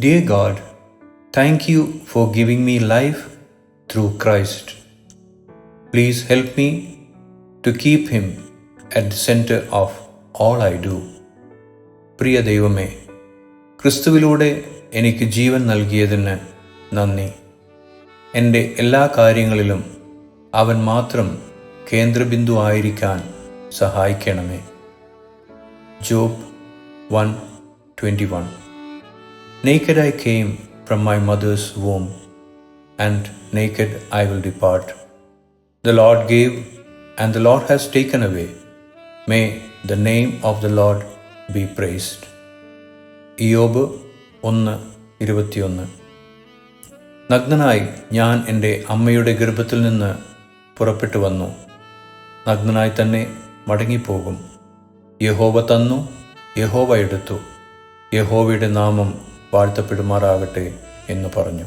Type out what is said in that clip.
Dear God, thank you for giving me life through Christ. Please help me to keep Him at the center of all I do. പ്രിയ ദൈവമേ, ക്രിസ്തുവിലൂടെ എനിക്ക് ജീവൻ നൽകിയതിന് നന്ദി. എൻ്റെ എല്ലാ കാര്യങ്ങളിലും അവൻ മാത്രം കേന്ദ്രബിന്ദു ആയിരിക്കാൻ സഹായിക്കണമേ. Job 1:21. Naked I came from my mother's womb, and naked I will depart. The Lord gave, and the Lord has taken away. May the name of the Lord be praised. ഇയ്യോബ് 1:21. നഗ്നനായി ഞാൻ എൻ്റെ അമ്മയുടെ ഗർഭത്തിൽ നിന്ന് പുറപ്പെട്ടു വന്നു. നഗ്നനായി തന്നെ മടങ്ങിപ്പോകും. യഹോവ തന്നു, യഹോവ എടുത്തു. യഹോവയുടെ നാമം വാഴ്ത്തപ്പെടുമാറാകട്ടെ എന്ന് പറഞ്ഞു.